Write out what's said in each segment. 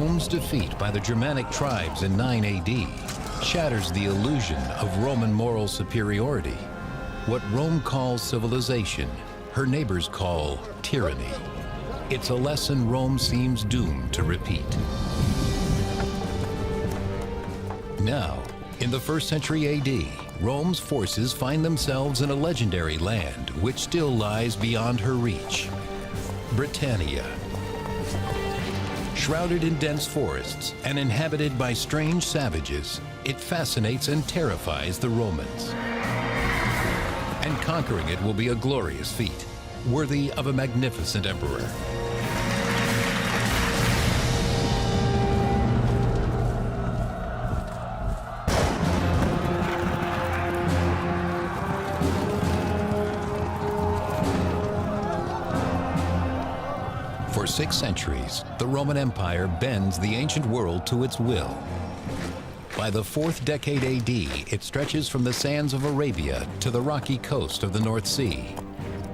Rome's defeat by the Germanic tribes in 9 AD shatters the illusion of Roman moral superiority. What Rome calls civilization, her neighbors call tyranny. It's a lesson Rome seems doomed to repeat. Now, in the 1st century AD, Rome's forces find themselves in a legendary land which still lies beyond her reach. Britannia. Shrouded in dense forests and inhabited by strange savages, it fascinates and terrifies the Romans. And conquering it will be a glorious feat, worthy of a magnificent emperor. For 6 centuries, the Roman Empire bends the ancient world to its will. By the 4th decade AD, it stretches from the sands of Arabia to the rocky coast of the North Sea.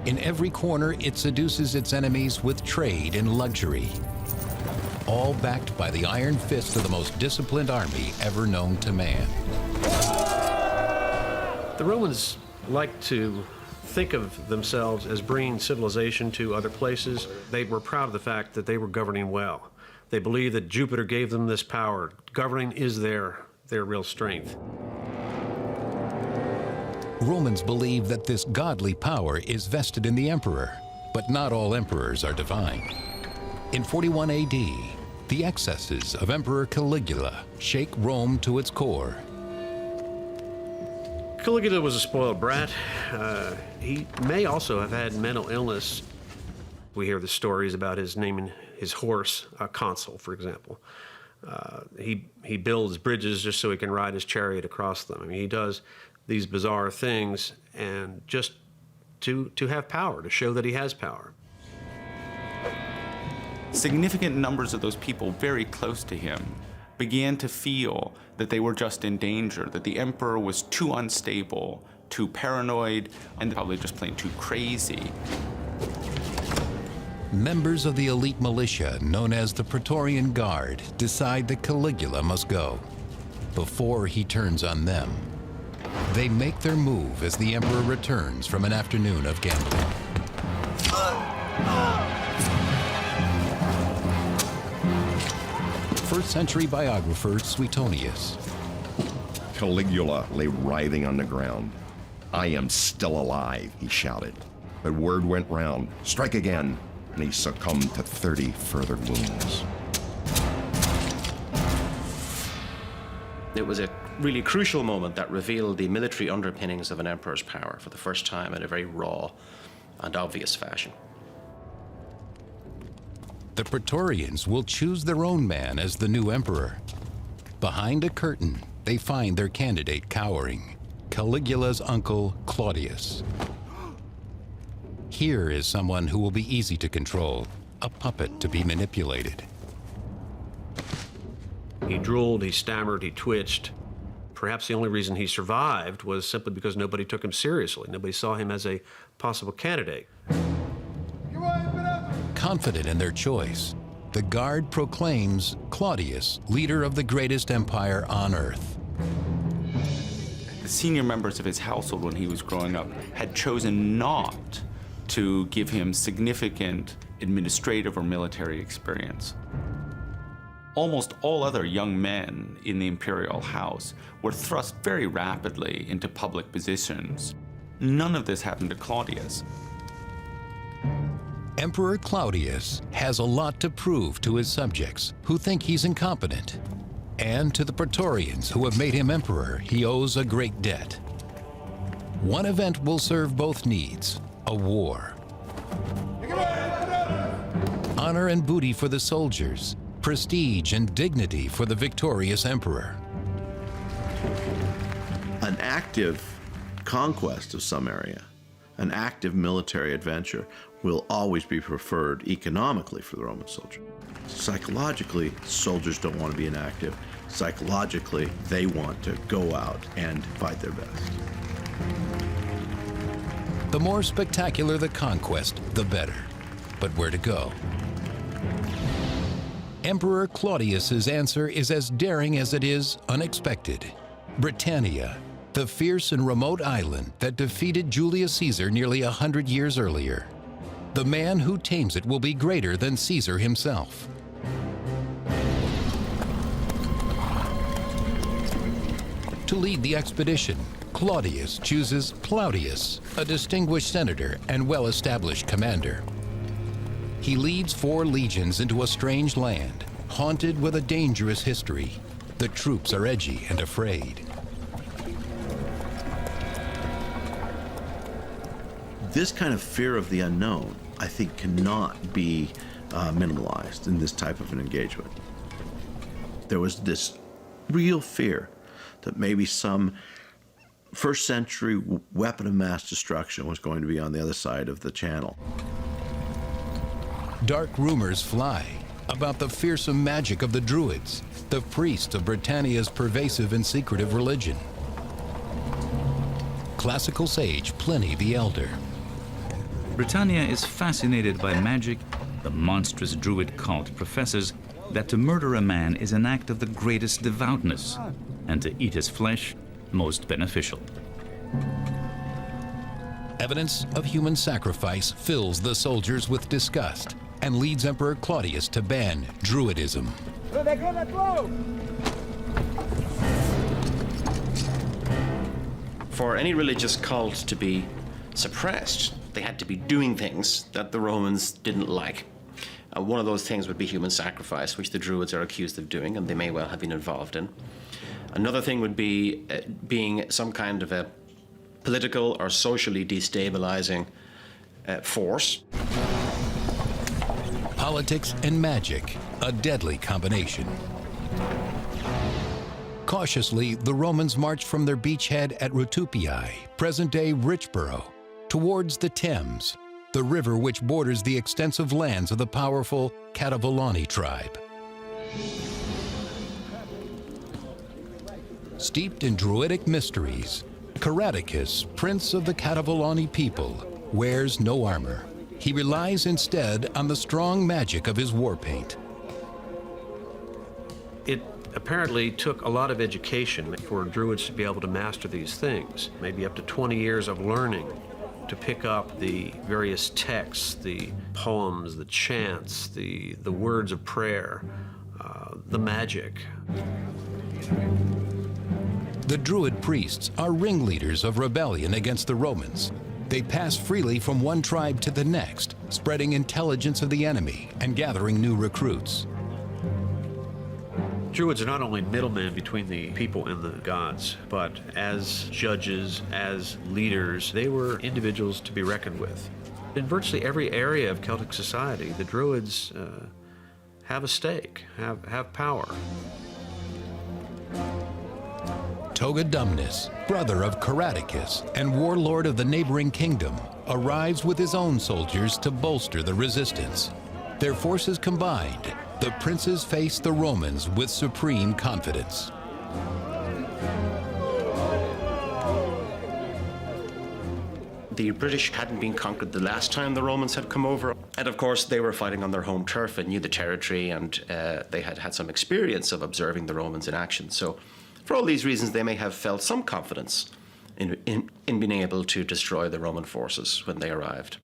In every corner, it seduces its enemies with trade and luxury, all backed by the iron fist of the most disciplined army ever known to man. The Romans like to think of themselves as bringing civilization to other places. They were proud of the fact that they were governing well. They believed that Jupiter gave them this power. Governing is their real strength. Romans believe that this godly power is vested in the emperor, but not all emperors are divine. In 41 AD, the excesses of Emperor Caligula shake Rome to its core. Caligula was a spoiled brat. He may also have had mental illness. We hear the stories about his naming his horse a consul, for example. He builds bridges just so he can ride his chariot across them. I mean, he does these bizarre things and just to have power, to show that he has power. Significant numbers of those people very close to him began to feel that they were just in danger, that the emperor was too unstable, too paranoid, and probably just plain too crazy. Members of the elite militia, known as the Praetorian Guard, decide that Caligula must go before he turns on them. They make their move as the emperor returns from an afternoon of gambling. First-century biographer Suetonius. Caligula lay writhing on the ground. "I am still alive," he shouted. But word went round, "Strike again," and he succumbed to 30 further wounds. It was a really crucial moment that revealed the military underpinnings of an emperor's power for the first time in a very raw and obvious fashion. The Praetorians will choose their own man as the new emperor. Behind a curtain, they find their candidate cowering, Caligula's uncle, Claudius. Here is someone who will be easy to control, a puppet to be manipulated. He drooled, he stammered, he twitched. Perhaps the only reason he survived was simply because nobody took him seriously. Nobody saw him as a possible candidate. Confident in their choice, the Guard proclaims Claudius leader of the greatest empire on earth. The senior members of his household when he was growing up had chosen not to give him significant administrative or military experience. Almost all other young men in the imperial house were thrust very rapidly into public positions. None of this happened to Claudius. Emperor Claudius has a lot to prove to his subjects who think he's incompetent. And to the Praetorians who have made him emperor, he owes a great debt. One event will serve both needs, a war. Honor and booty for the soldiers, prestige and dignity for the victorious emperor. An active conquest of some area, an active military adventure, will always be preferred economically for the Roman soldier. Psychologically, soldiers don't want to be inactive. Psychologically, they want to go out and fight their best. The more spectacular the conquest, the better. But where to go? Emperor Claudius's answer is as daring as it is unexpected. Britannia, the fierce and remote island that defeated Julius Caesar nearly 100 years earlier. The man who tames it will be greater than Caesar himself. To lead the expedition, Claudius chooses Claudius, a distinguished senator and well-established commander. He leads 4 legions into a strange land, haunted with a dangerous history. The troops are edgy and afraid. This kind of fear of the unknown, I think, cannot be minimalized in this type of an engagement. There was this real fear that maybe some first century weapon of mass destruction was going to be on the other side of the channel. Dark rumors fly about the fearsome magic of the Druids, the priests of Britannia's pervasive and secretive religion. Classical sage Pliny the Elder. Britannia is fascinated by magic. The monstrous Druid cult professes that to murder a man is an act of the greatest devoutness, and to eat his flesh, most beneficial. Evidence of human sacrifice fills the soldiers with disgust and leads Emperor Claudius to ban Druidism. For any religious cult to be suppressed, they had to be doing things that the Romans didn't like. One of those things would be human sacrifice, which the Druids are accused of doing, and they may well have been involved in. Another thing would be being some kind of a political or socially destabilizing force. Politics and magic, a deadly combination. Cautiously, the Romans marched from their beachhead at Rutupii, present-day Richborough, towards the Thames, the river which borders the extensive lands of the powerful Caligula tribe. Steeped in Druidic mysteries, Caratacus, prince of the Caligula people, wears no armor. He relies instead on the strong magic of his war paint. It apparently took a lot of education for Druids to be able to master these things, maybe up to 20 years of learning to pick up the various texts, the poems, the chants, the words of prayer, the magic. The Druid priests are ringleaders of rebellion against the Romans. They pass freely from one tribe to the next, spreading intelligence of the enemy and gathering new recruits. Druids are not only middlemen between the people and the gods, but as judges, as leaders, they were individuals to be reckoned with. In virtually every area of Celtic society, the Druids have a stake, have power. Togodumnus, brother of Caratacus and warlord of the neighboring kingdom, arrives with his own soldiers to bolster the resistance. Their forces combined, the princes face the Romans with supreme confidence. The British hadn't been conquered the last time the Romans had come over. And of course, they were fighting on their home turf and knew the territory, and they had had some experience of observing the Romans in action. So for all these reasons, they may have felt some confidence in being able to destroy the Roman forces when they arrived.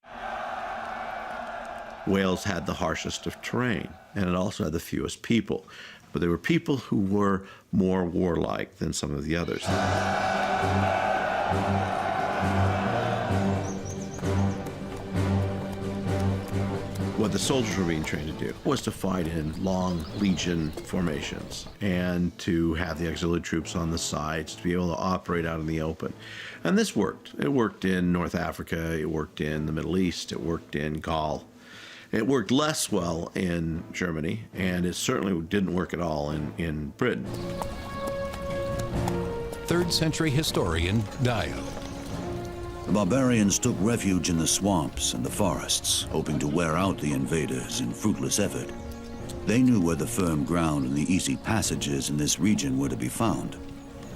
Wales had the harshest of terrain, and it also had the fewest people. But there were people who were more warlike than some of the others. What the soldiers were being trained to do was to fight in long legion formations and to have the auxiliary troops on the sides to be able to operate out in the open. And this worked. It worked in North Africa, it worked in the Middle East, it worked in Gaul. It worked less well in Germany, and it certainly didn't work at all in Britain. 3rd century historian Dio. The barbarians took refuge in the swamps and the forests, hoping to wear out the invaders in fruitless effort. They knew where the firm ground and the easy passages in this region were to be found.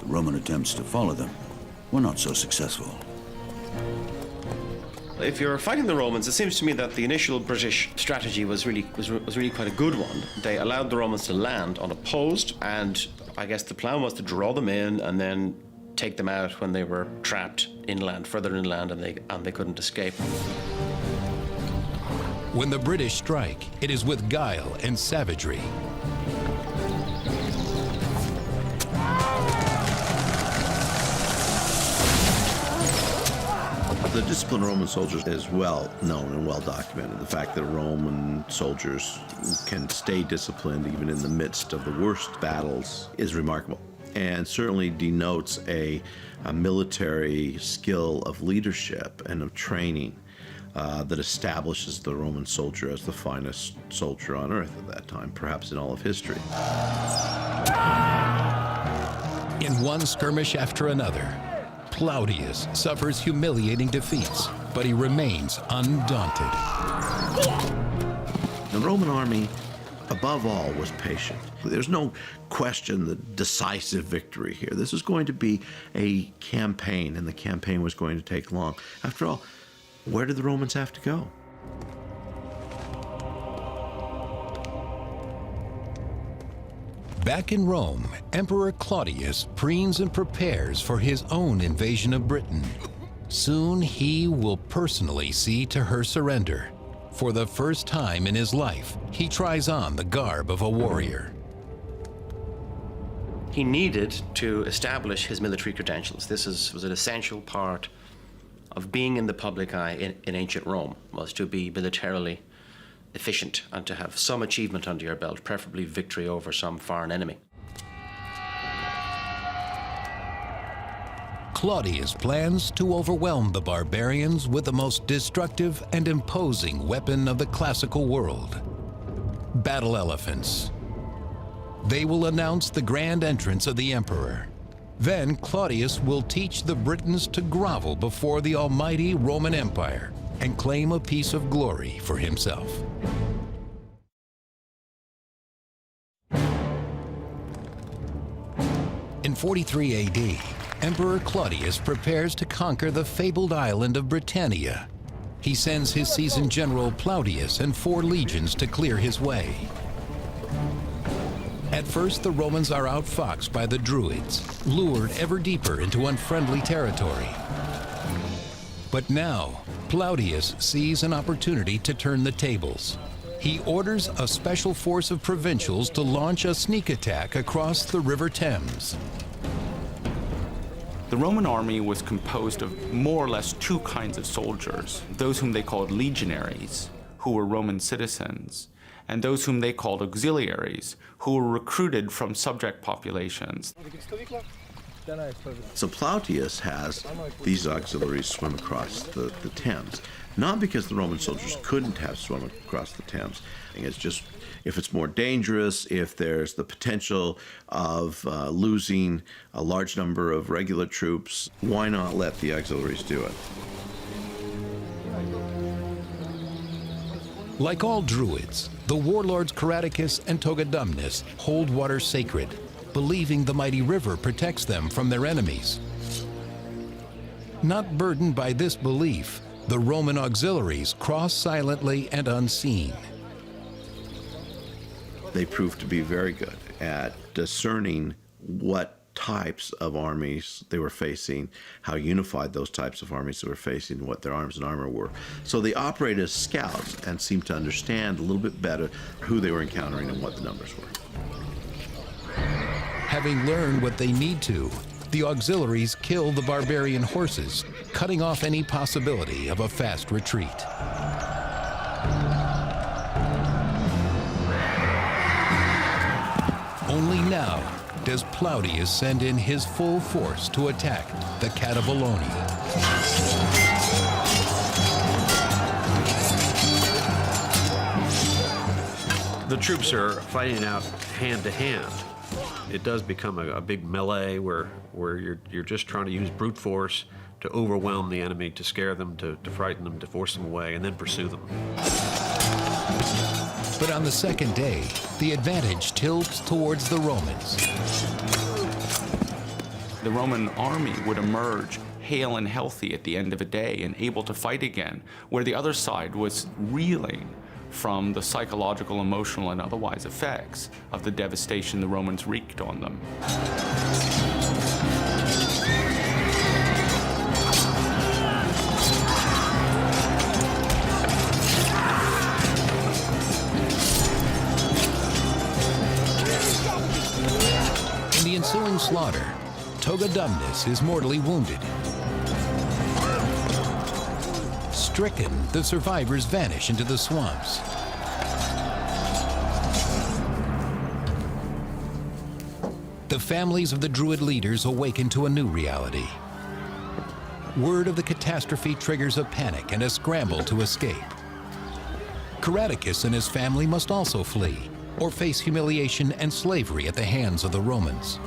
The Roman attempts to follow them were not so successful. If you're fighting the Romans, it seems to me that the initial British strategy was really quite a good one. They allowed the Romans to land unopposed, and I guess the plan was to draw them in and then take them out when they were trapped inland, further inland, and they couldn't escape. When the British strike, it is with guile and savagery. The discipline of Roman soldiers is well known and well documented. The fact that Roman soldiers can stay disciplined even in the midst of the worst battles is remarkable, and certainly denotes a military skill of leadership and of training that establishes the Roman soldier as the finest soldier on earth at that time, perhaps in all of history. In one skirmish after another, Claudius suffers humiliating defeats, but he remains undaunted. The Roman army, above all, was patient. There's no question the decisive victory here. This was going to be a campaign, and the campaign was going to take long. After all, where did the Romans have to go? Back in Rome, Emperor Claudius preens and prepares for his own invasion of Britain. Soon he will personally see to her surrender. For the first time in his life, he tries on the garb of a warrior. He needed to establish his military credentials. This was an essential part of being in the public eye in ancient Rome, was to be militarily efficient and to have some achievement under your belt, preferably victory over some foreign enemy. Claudius plans to overwhelm the barbarians with the most destructive and imposing weapon of the classical world: battle elephants. They will announce the grand entrance of the emperor. Then Claudius will teach the Britons to grovel before the almighty Roman Empire and claim a piece of glory for himself. In 43 AD, Emperor Claudius prepares to conquer the fabled island of Britannia. He sends his seasoned general Claudius and 4 legions to clear his way. At first, the Romans are outfoxed by the Druids, lured ever deeper into unfriendly territory. But now, Claudius sees an opportunity to turn the tables. He orders a special force of provincials to launch a sneak attack across the River Thames. The Roman army was composed of more or less 2 kinds of soldiers: those whom they called legionaries, who were Roman citizens, and those whom they called auxiliaries, who were recruited from subject populations. So Plautius has these auxiliaries swim across the Thames, not because the Roman soldiers couldn't have swum across the Thames. It's just, if it's more dangerous, if there's the potential of losing a large number of regular troops, why not let the auxiliaries do it? Like all Druids, the warlords Caratacus and Togodumnus hold water sacred, believing the mighty river protects them from their enemies. Not burdened by this belief, the Roman auxiliaries cross silently and unseen. They proved to be very good at discerning what types of armies they were facing, how unified those types of armies they were facing, what their arms and armor were. So they operated as scouts and seemed to understand a little bit better who they were encountering and what the numbers were. Having learned what they need to, the auxiliaries kill the barbarian horses, cutting off any possibility of a fast retreat. Only now does Claudius send in his full force to attack the Cativoloni. The troops are fighting out hand to hand. It does become a big melee where you're just trying to use brute force to overwhelm the enemy, to scare them, to frighten them, to force them away, and then pursue them. But on the second day, the advantage tilts towards the Romans. The Roman army would emerge hale and healthy at the end of a day and able to fight again, where the other side was reeling from the psychological, emotional, and otherwise effects of the devastation the Romans wreaked on them. In the ensuing slaughter, Togodumnus is mortally wounded. Stricken, the survivors vanish into the swamps. The families of the Druid leaders awaken to a new reality. Word of the catastrophe triggers a panic and a scramble to escape. Caratacus and his family must also flee, or face humiliation and slavery at the hands of the Romans.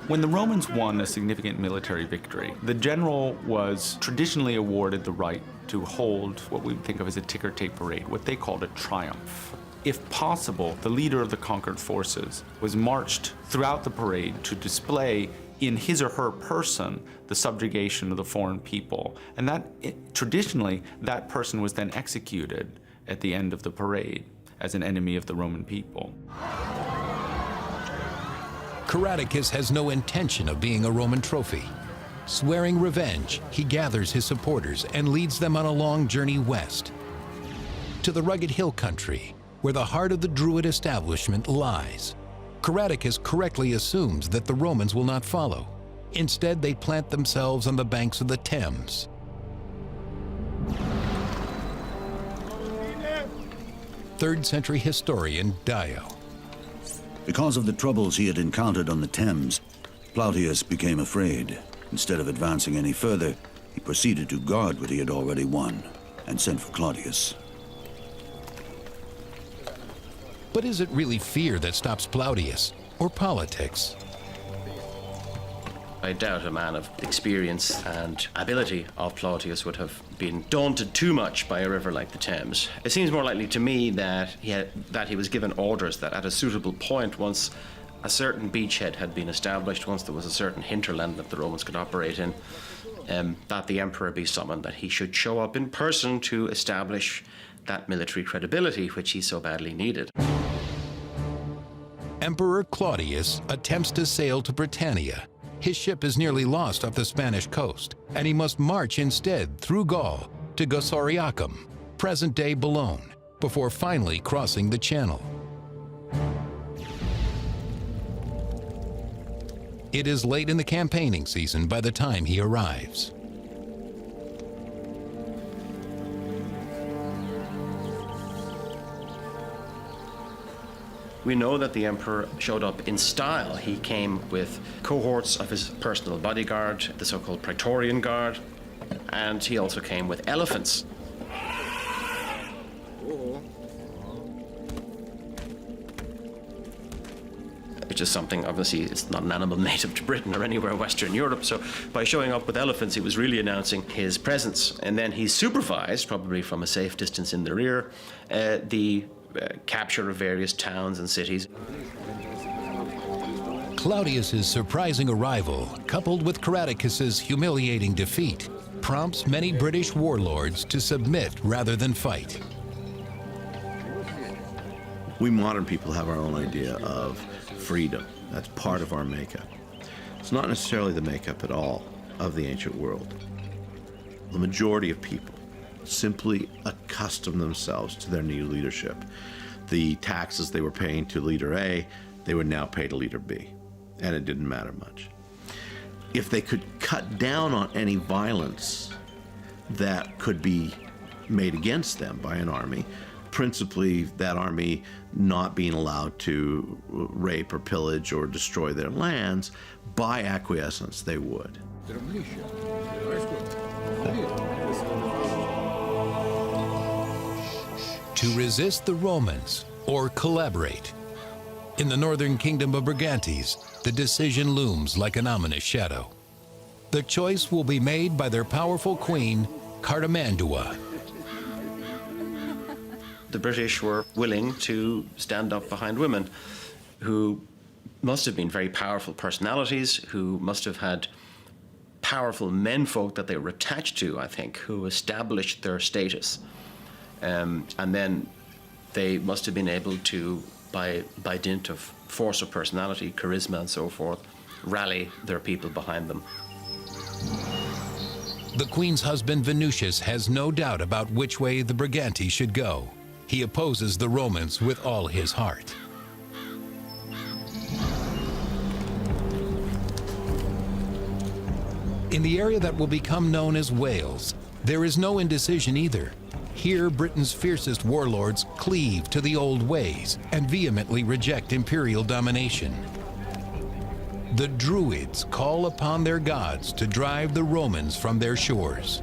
When the Romans won a significant military victory, the general was traditionally awarded the right to hold what we think of as a ticker tape parade, what they called a triumph. If possible, the leader of the conquered forces was marched throughout the parade to display in his or her person the subjugation of the foreign people. And traditionally, that person was then executed at the end of the parade as an enemy of the Roman people. Caratacus has no intention of being a Roman trophy. Swearing revenge, he gathers his supporters and leads them on a long journey west to the rugged hill country where the heart of the Druid establishment lies. Caratacus correctly assumes that the Romans will not follow. Instead, they plant themselves on the banks of the Thames. Third-century historian Dio. Because of the troubles he had encountered on the Thames, Claudius became afraid. Instead of advancing any further, he proceeded to guard what he had already won and sent for Claudius. But is it really fear that stops Claudius, or politics? I doubt a man of experience and ability of Claudius would have been daunted too much by a river like the Thames. It seems more likely to me that he was given orders that at a suitable point, once a certain beachhead had been established, once there was a certain hinterland that the Romans could operate in, that the emperor be summoned, that he should show up in person to establish that military credibility which he so badly needed. Emperor Claudius attempts to sail to Britannia. His ship is nearly lost off the Spanish coast, and he must march instead through Gaul to Gossariacum, present-day Boulogne, before finally crossing the Channel. It is late in the campaigning season by the time he arrives. We know that the emperor showed up in style. He came with cohorts of his personal bodyguard, the so-called Praetorian Guard, and he also came with elephants. Which is something, obviously, it's not an animal native to Britain or anywhere in Western Europe, so by showing up with elephants, he was really announcing his presence. And then he supervised, probably from a safe distance in the rear, the capture of various towns and cities. Claudius's surprising arrival, coupled with Caratacus's humiliating defeat, prompts many British warlords to submit rather than fight. We modern people have our own idea of freedom. That's part of our makeup. It's not necessarily the makeup at all of the ancient world. The majority of people simply accustom themselves to their new leadership. The taxes they were paying to leader A, they would now pay to leader B, and it didn't matter much. If they could cut down on any violence that could be made against them by an army, principally that army not being allowed to rape or pillage or destroy their lands, by acquiescence they would. To resist the Romans or collaborate. In the northern kingdom of Brigantes, the decision looms like an ominous shadow. The choice will be made by their powerful queen, Cartimandua. The British were willing to stand up behind women who must have been very powerful personalities who must have had powerful menfolk that they were attached to, I think, who established their status. And then they must have been able to, by dint of force of personality, charisma and so forth, rally their people behind them. The Queen's husband Venusius has no doubt about which way the Briganti should go. He opposes the Romans with all his heart. In the area that will become known as Wales, there is no indecision either. Here, Britain's fiercest warlords cleave to the old ways and vehemently reject imperial domination. The Druids call upon their gods to drive the Romans from their shores.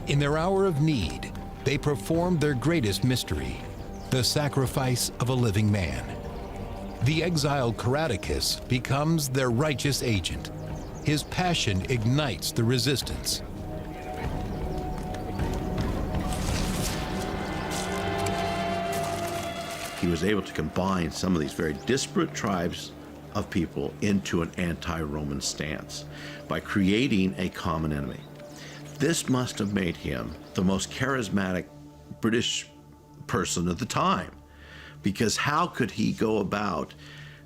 In their hour of need, they perform their greatest mystery, the sacrifice of a living man. The exiled Caratacus becomes their righteous agent. His passion ignites the resistance. He was able to combine some of these very disparate tribes of people into an anti-Roman stance by creating a common enemy. This must have made him the most charismatic British person of the time, because how could he go about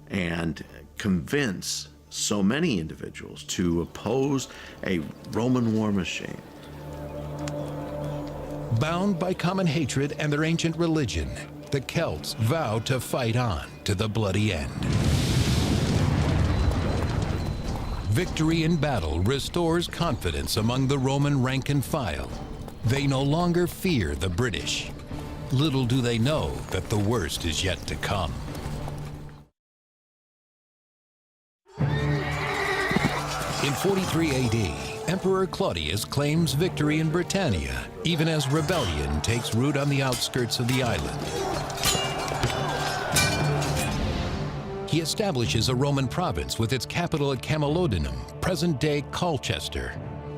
and convince so many individuals to oppose a Roman war machine? Bound by common hatred and their ancient religion, the Celts vow to fight on to the bloody end. Victory in battle restores confidence among the Roman rank and file. They no longer fear the British. Little do they know that the worst is yet to come. In 43 AD, Emperor Claudius claims victory in Britannia, even as rebellion takes root on the outskirts of the island. He establishes a Roman province with its capital at Camalodunum, present-day Colchester,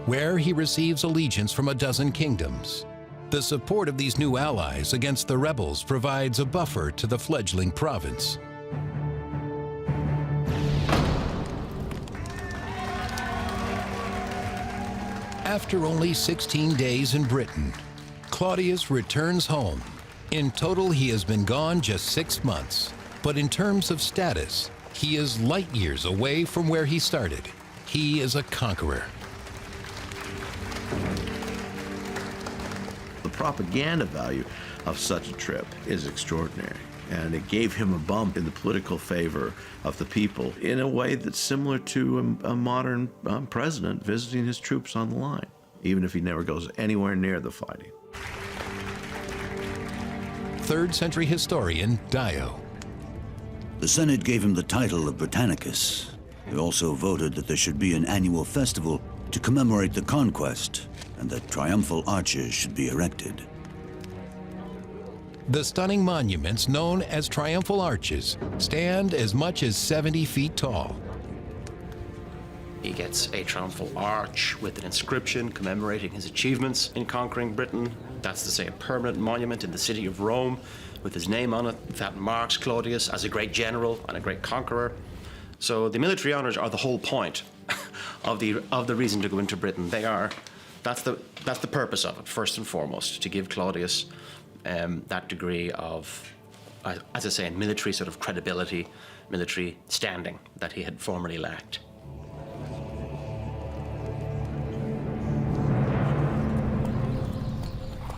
where he receives allegiance from a dozen kingdoms. The support of these new allies against the rebels provides a buffer to the fledgling province. After only 16 days in Britain, Claudius returns home. In total, he has been gone just 6 months. But in terms of status, he is light years away from where he started. He is a conqueror. The propaganda value of such a trip is extraordinary, and it gave him a bump in the political favor of the people in a way that's similar to a modern president visiting his troops on the line, even if he never goes anywhere near the fighting. 3rd century historian Dio. The Senate gave him the title of Britannicus. They also voted that there should be an annual festival to commemorate the conquest and that triumphal arches should be erected. The stunning monuments known as triumphal arches stand as much as 70 feet tall. He gets a triumphal arch with an inscription commemorating his achievements in conquering Britain. That's to say, a permanent monument in the city of Rome with his name on it that marks Claudius as a great general and a great conqueror. So the military honors are the whole point of the reason to go into Britain. That's the purpose of it, first and foremost, to give Claudius that degree of, as I say, military sort of credibility, military standing that he had formerly lacked.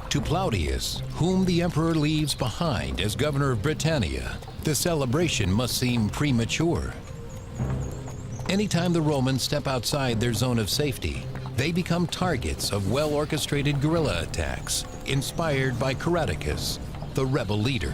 To Claudius, whom the emperor leaves behind as governor of Britannia, the celebration must seem premature. Anytime the Romans step outside their zone of safety, they become targets of well-orchestrated guerrilla attacks, inspired by Caratacus, the rebel leader.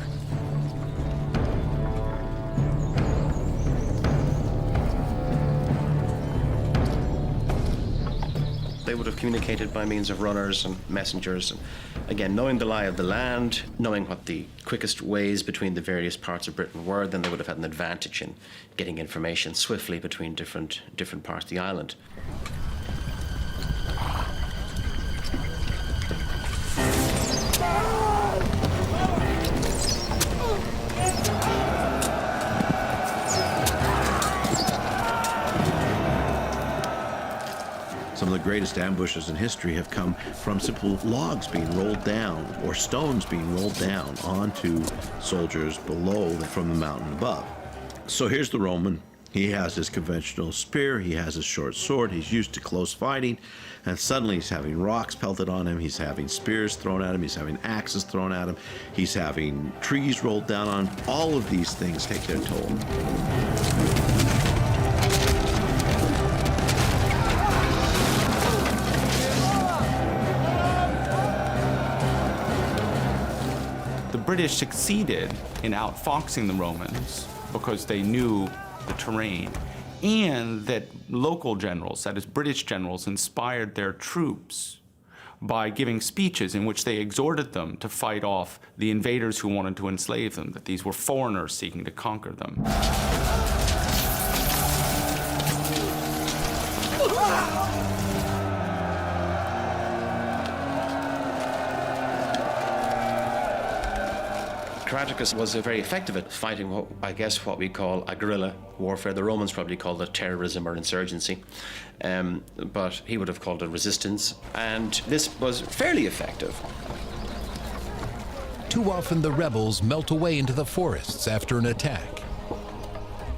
They would have communicated by means of runners and messengers. And again, knowing the lie of the land, knowing what the quickest ways between the various parts of Britain were, then they would have had an advantage in getting information swiftly between different parts of the island. greatest ambushes in history have come from simple logs being rolled down or stones being rolled down onto soldiers below from the mountain above. So here's the Roman. He has his conventional spear, he has his short sword, he's used to close fighting, and suddenly he's having rocks pelted on him, he's having spears thrown at him, he's having axes thrown at him, he's having trees rolled down on him. All of these things take their toll. The British succeeded in outfoxing the Romans because they knew the terrain, and that local generals, that is British generals, inspired their troops by giving speeches in which they exhorted them to fight off the invaders who wanted to enslave them, that these were foreigners seeking to conquer them. Caratacus was very effective at fighting what we call a guerrilla warfare. The Romans probably called it terrorism or insurgency, but he would have called it resistance, and this was fairly effective. Too often the rebels melt away into the forests after an attack.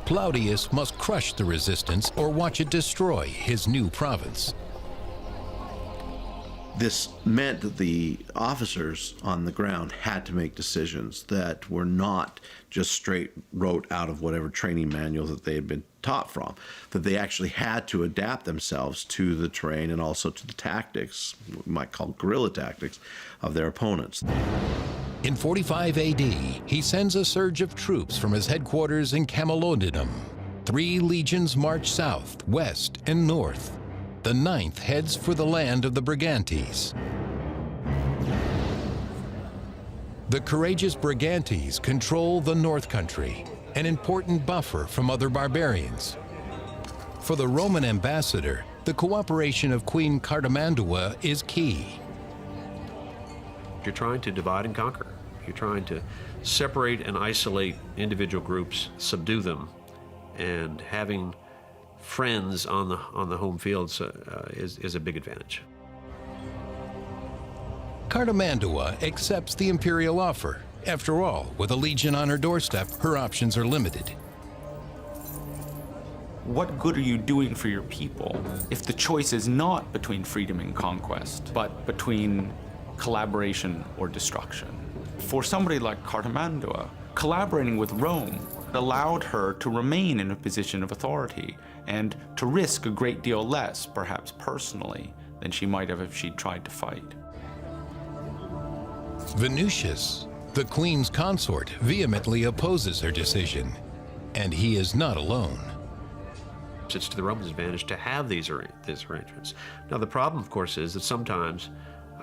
Claudius must crush the resistance or watch it destroy his new province. This meant that the officers on the ground had to make decisions that were not just straight wrote out of whatever training manual that they had been taught from, that they actually had to adapt themselves to the terrain and also to the tactics, what we might call guerrilla tactics, of their opponents. In 45 AD, he sends a surge of troops from his headquarters in Camalodunum. 3 legions march south, west, and north. The 9th heads for the land of the Brigantes. The courageous Brigantes control the North Country, an important buffer from other barbarians. For the Roman ambassador, the cooperation of Queen Caratacus is key. You're trying to divide and conquer. You're trying to separate and isolate individual groups, subdue them, and having friends on the home fields is a big advantage. Caratacus accepts the imperial offer. After all, with a legion on her doorstep, her options are limited. What good are you doing for your people if the choice is not between freedom and conquest, but between collaboration or destruction? For somebody like Caratacus, collaborating with Rome allowed her to remain in a position of authority and to risk a great deal less, perhaps personally, than she might have if she'd tried to fight. Venutius, the queen's consort, vehemently opposes her decision, and he is not alone. It's to the Romans' advantage to have these arrangements. Now, the problem, of course, is that sometimes,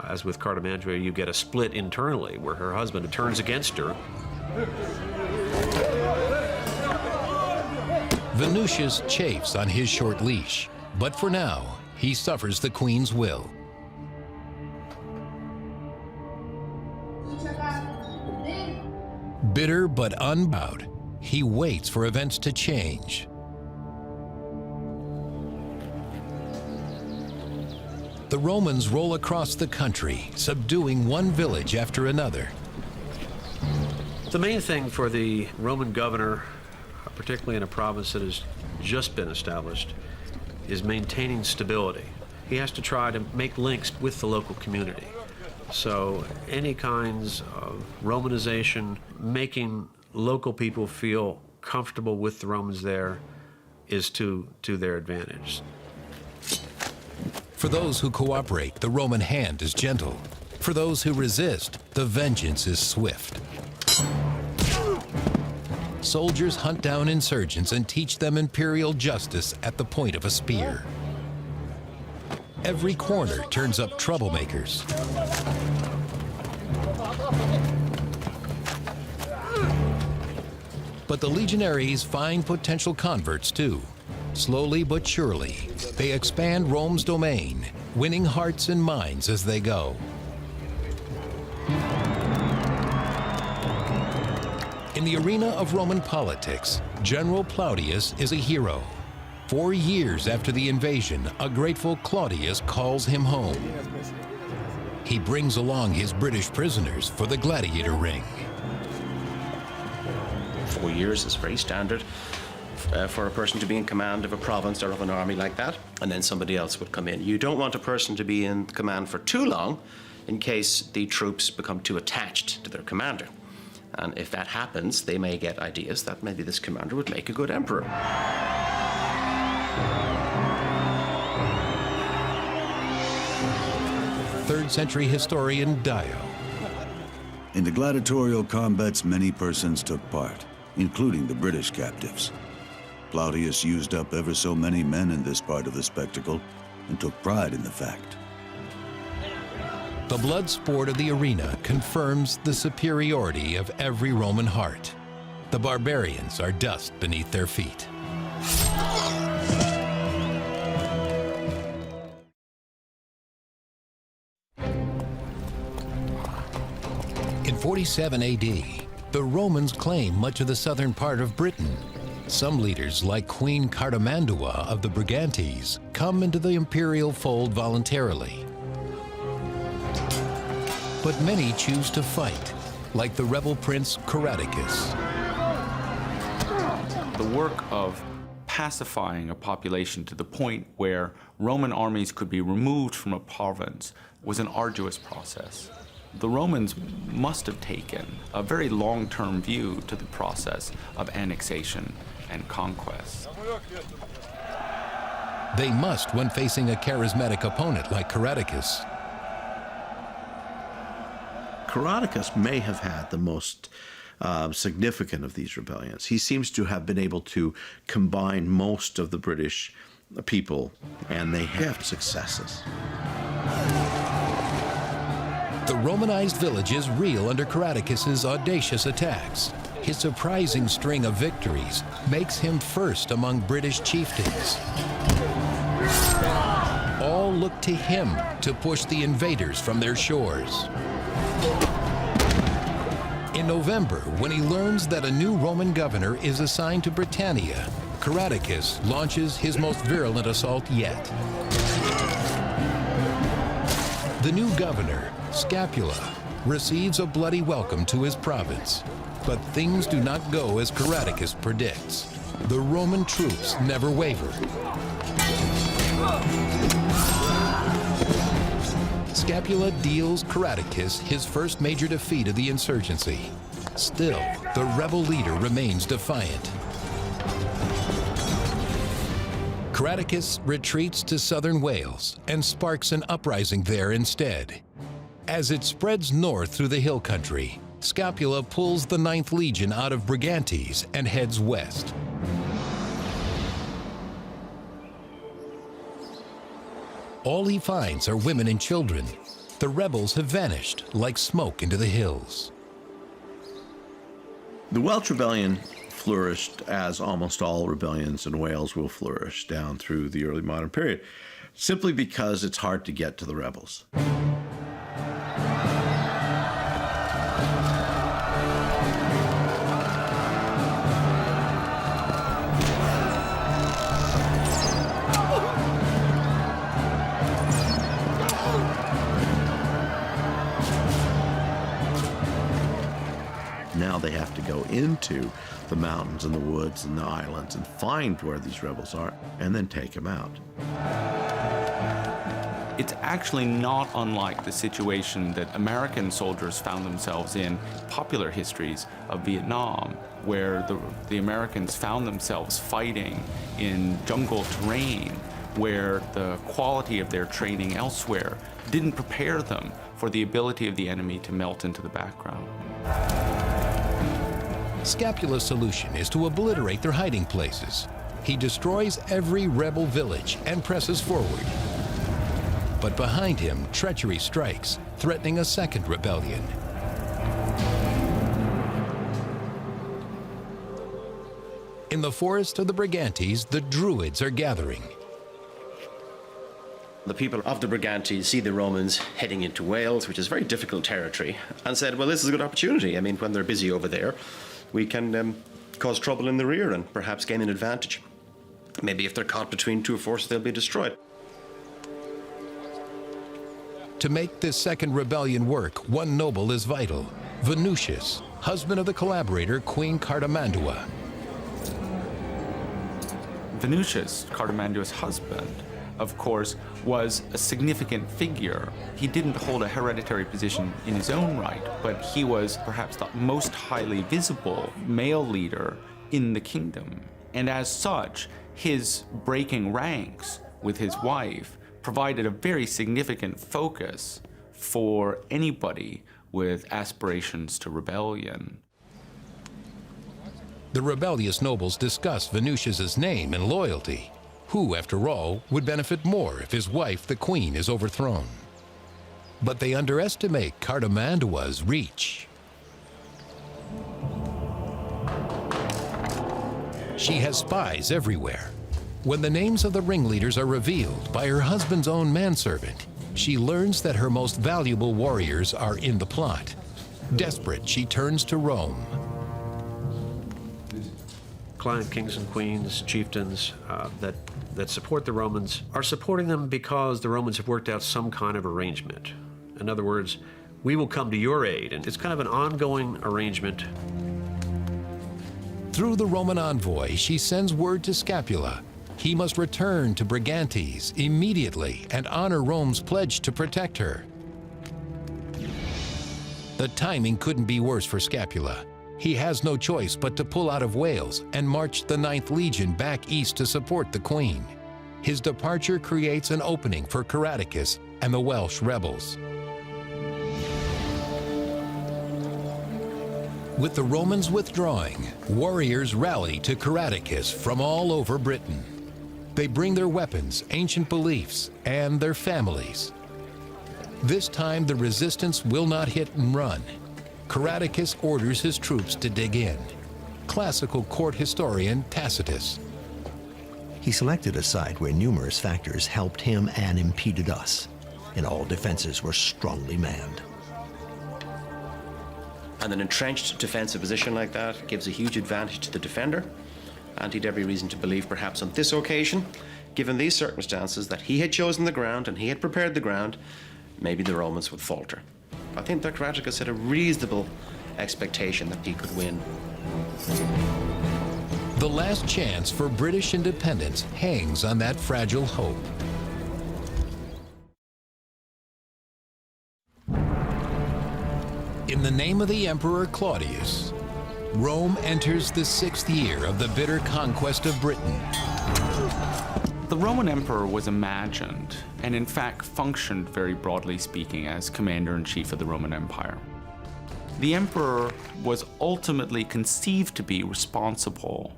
as with Caratacus, you get a split internally where her husband turns against her. Venutius chafes on his short leash, but for now, he suffers the queen's will. Bitter but unbowed, he waits for events to change. The Romans roll across the country, subduing one village after another. The main thing for the Roman governor, particularly in a province that has just been established, is maintaining stability. He has to try to make links with the local community. So any kinds of Romanization, making local people feel comfortable with the Romans there, is to their advantage. For those who cooperate, the Roman hand is gentle. For those who resist, the vengeance is swift. Soldiers hunt down insurgents and teach them imperial justice at the point of a spear. Every corner turns up troublemakers. But the legionaries find potential converts too. Slowly but surely, they expand Rome's domain, winning hearts and minds as they go. In the arena of Roman politics, General Claudius is a hero. 4 years after the invasion, a grateful Claudius calls him home. He brings along his British prisoners for the gladiator ring. 4 years is very standard for a person to be in command of a province or of an army like that, and then somebody else would come in. You don't want a person to be in command for too long in case the troops become too attached to their commander. And if that happens, they may get ideas that maybe this commander would make a good emperor. 3rd century historian Dio. In the gladiatorial combats, many persons took part, including the British captives. Claudius used up ever so many men in this part of the spectacle and took pride in the fact. The blood sport of the arena confirms the superiority of every Roman heart. The barbarians are dust beneath their feet. In 47 AD, the Romans claim much of the southern part of Britain. Some leaders, like Queen Caramandua of the Brigantes, come into the imperial fold voluntarily. But many choose to fight, like the rebel prince Caratacus. The work of pacifying a population to the point where Roman armies could be removed from a province was an arduous process. The Romans must have taken a very long-term view to the process of annexation and conquest. They must when facing a charismatic opponent like Caratacus. Caratacus may have had the most significant of these rebellions. He seems to have been able to combine most of the British people, and they have successes. The Romanized villages reel under Caratacus's audacious attacks. His surprising string of victories makes him first among British chieftains. All look to him to push the invaders from their shores. In November, when he learns that a new Roman governor is assigned to Britannia, Caratacus launches his most virulent assault yet. The new governor, Scapula, receives a bloody welcome to his province. But things do not go as Caratacus predicts. The Roman troops never waver. Scapula deals Caratacus his first major defeat of the insurgency. Still, the rebel leader remains defiant. Caratacus retreats to southern Wales and sparks an uprising there instead. As it spreads north through the hill country, Scapula pulls the 9th Legion out of Brigantes and heads west. All he finds are women and children. The rebels have vanished like smoke into the hills. The Welsh Rebellion flourished as almost all rebellions in Wales will flourish down through the early modern period, simply because it's hard to get to the rebels. Now they have to go into the mountains and the woods and the islands and find where these rebels are and then take them out. It's actually not unlike the situation that American soldiers found themselves in popular histories of Vietnam, where the Americans found themselves fighting in jungle terrain, where the quality of their training elsewhere didn't prepare them for the ability of the enemy to melt into the background. Scapula's solution is to obliterate their hiding places. He destroys every rebel village and presses forward. But behind him, treachery strikes, threatening a second rebellion. In the forest of the Brigantes, the Druids are gathering. The people of the Brigantes see the Romans heading into Wales, which is very difficult territory, and said, well, this is a good opportunity. I mean, when they're busy over there, we can cause trouble in the rear and perhaps gain an advantage. Maybe if they're caught between two forces, they'll be destroyed. To make this second rebellion work, one noble is vital, Venusius, husband of the collaborator Queen Cartamandua. Venusius, Cartamandua's husband, of course, was a significant figure. He didn't hold a hereditary position in his own right, but he was perhaps the most highly visible male leader in the kingdom. And as such, his breaking ranks with his wife provided a very significant focus for anybody with aspirations to rebellion. The rebellious nobles discuss Venusius's name and loyalty. Who, after all, would benefit more if his wife, the queen, is overthrown? But they underestimate Cartamandua's reach. She has spies everywhere. When the names of the ringleaders are revealed by her husband's own manservant, she learns that her most valuable warriors are in the plot. Desperate, she turns to Rome. Client kings and queens, chieftains that support the Romans are supporting them because the Romans have worked out some kind of arrangement. In other words, we will come to your aid, and it's kind of an ongoing arrangement. Through the Roman envoy, she sends word to Scapula. He must return to Brigantes immediately and honor Rome's pledge to protect her. The timing couldn't be worse for Scapula. He has no choice but to pull out of Wales and march the 9th Legion back east to support the Queen. His departure creates an opening for Caratacus and the Welsh rebels. With the Romans withdrawing, warriors rally to Caratacus from all over Britain. They bring their weapons, ancient beliefs, and their families. This time, the resistance will not hit and run. Caratacus orders his troops to dig in. Classical court historian Tacitus. He selected a site where numerous factors helped him and impeded us, and all defenses were strongly manned. And an entrenched defensive position like that gives a huge advantage to the defender, and he'd every reason to believe, perhaps on this occasion, given these circumstances, that he had chosen the ground and he had prepared the ground, maybe the Romans would falter. I think that Caratacus had a reasonable expectation that he could win. The last chance for British independence hangs on that fragile hope. In the name of the Emperor Claudius, Rome enters the 6th year of the bitter conquest of Britain. The Roman emperor was imagined, and in fact functioned, very broadly speaking, as commander-in-chief of the Roman Empire. The emperor was ultimately conceived to be responsible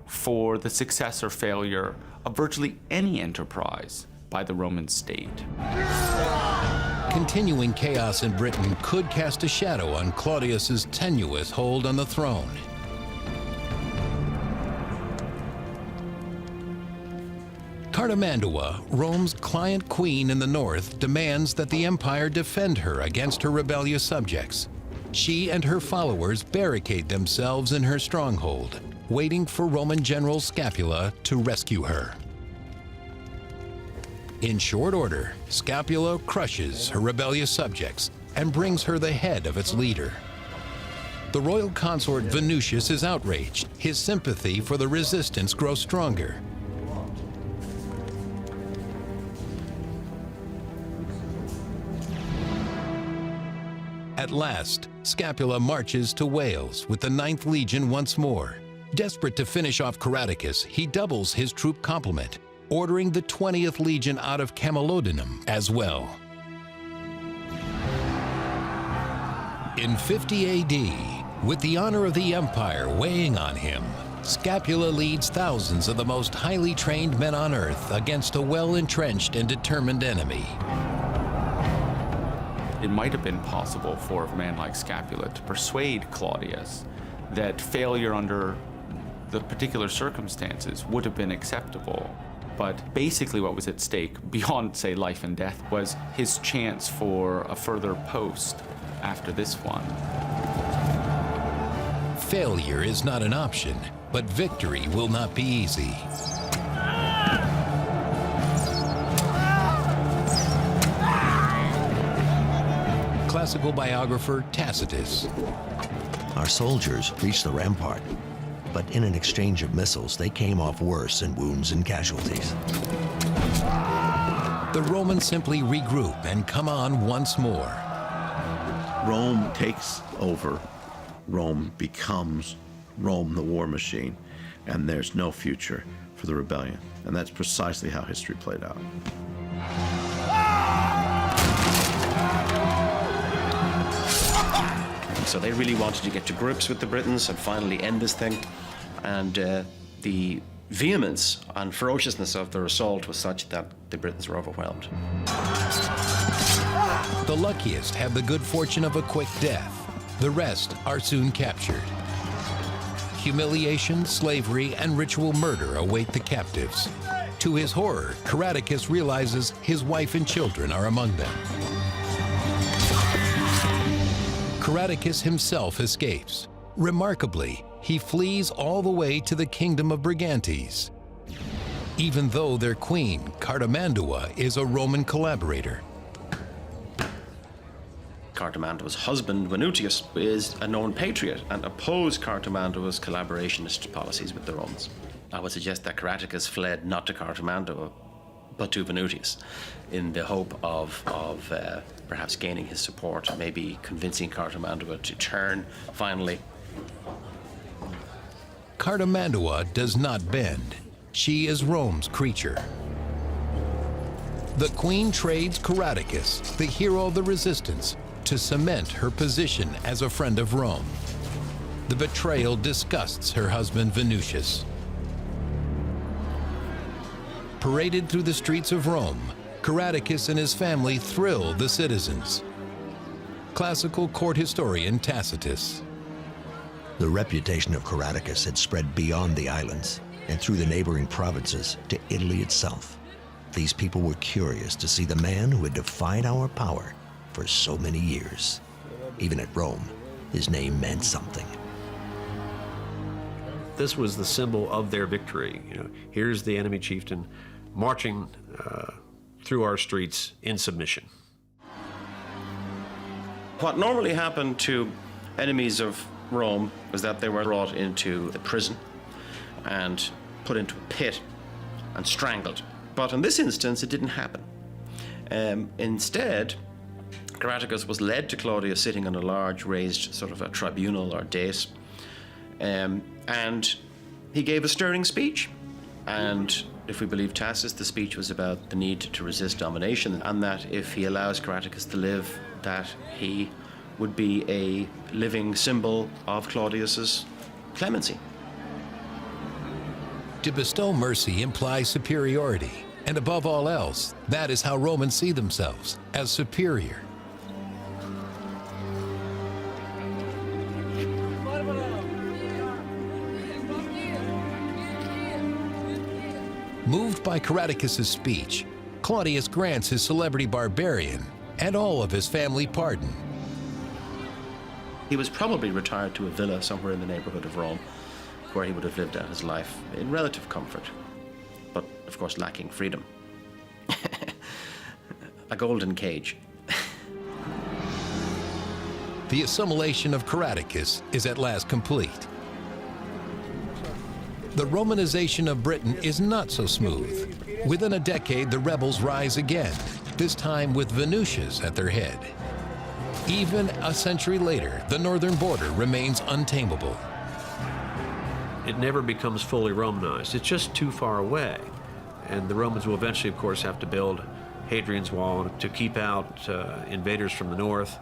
for the success or failure of virtually any enterprise by the Roman state. Continuing chaos in Britain could cast a shadow on Claudius's tenuous hold on the throne. Cartamandua, Rome's client queen in the north, demands that the empire defend her against her rebellious subjects. She and her followers barricade themselves in her stronghold, waiting for Roman General Scapula to rescue her. In short order, Scapula crushes her rebellious subjects and brings her the head of its leader. The royal consort Venusius is outraged. His sympathy for the resistance grows stronger. At last, Scapula marches to Wales with the 9th Legion once more. Desperate to finish off Caratacus, he doubles his troop complement, ordering the 20th Legion out of Camalodunum as well. In 50 AD, with the honor of the empire weighing on him, Scapula leads thousands of the most highly trained men on earth against a well-entrenched and determined enemy. It might have been possible for a man like Scapula to persuade Claudius that failure under the particular circumstances would have been acceptable. But basically what was at stake, beyond, say, life and death, was his chance for a further post after this one. Failure is not an option, but victory will not be easy. Classical biographer Tacitus. Our soldiers reached the rampart, but in an exchange of missiles, they came off worse in wounds and casualties. The Romans simply regroup and come on once more. Rome takes over. Rome becomes Rome, the war machine, and there's no future for the rebellion. And that's precisely how history played out. So they really wanted to get to grips with the Britons and finally end this thing. And the vehemence and ferociousness of their assault was such that the Britons were overwhelmed. The luckiest have the good fortune of a quick death. The rest are soon captured. Humiliation, slavery, and ritual murder await the captives. To his horror, Caratacus realizes his wife and children are among them. Caratacus himself escapes. Remarkably, he flees all the way to the kingdom of Brigantes, even though their queen, Cartamandua, is a Roman collaborator. Cartamandua's husband, Venutius, is a known patriot and opposed Cartamandua's collaborationist policies with the Romans. I would suggest that Caratacus fled not to Cartamandua, but to Venutius, in the hope of perhaps gaining his support, maybe convincing Cartamandua to turn finally. Cartamandua does not bend. She is Rome's creature. The queen trades Caratacus, the hero of the resistance, to cement her position as a friend of Rome. The betrayal disgusts her husband Venutius. Paraded through the streets of Rome, Caratacus and his family thrill the citizens. Classical court historian Tacitus. The reputation of Caratacus had spread beyond the islands and through the neighboring provinces to Italy itself. These people were curious to see the man who had defied our power for so many years. Even at Rome, his name meant something. This was the symbol of their victory. You know, here's the enemy chieftain marching through our streets in submission. What normally happened to enemies of Rome was that they were brought into the prison and put into a pit and strangled. But in this instance, it didn't happen. Instead, Caratacus was led to Claudius sitting on a large raised sort of a tribunal or dais, and he gave a stirring speech. And if we believe Tacitus, the speech was about the need to resist domination, and that if he allows Caratacus to live, that he would be a living symbol of Claudius's clemency. To bestow mercy implies superiority, and above all else, that is how Romans see themselves, as superior. Moved by Caratacus' speech, Claudius grants his celebrity barbarian and all of his family pardon. He was probably retired to a villa somewhere in the neighborhood of Rome, where he would have lived out his life in relative comfort, but of course lacking freedom. A golden cage. The assimilation of Caratacus is at last complete. The Romanization of Britain is not so smooth. Within a decade, the rebels rise again, this time with Venutius at their head. Even a century later, the northern border remains untamable. It never becomes fully Romanized. It's just too far away. And the Romans will eventually, of course, have to build Hadrian's Wall to keep out invaders from the north.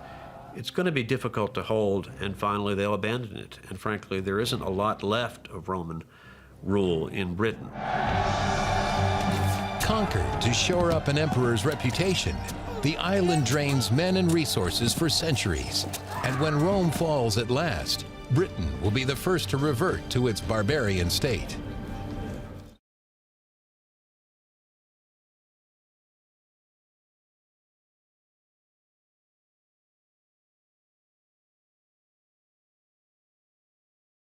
It's going to be difficult to hold, and finally they'll abandon it. And frankly, there isn't a lot left of Roman rule in Britain. Conquered to shore up an emperor's reputation, the island drains men and resources for centuries. And when Rome falls at last, Britain will be the first to revert to its barbarian state.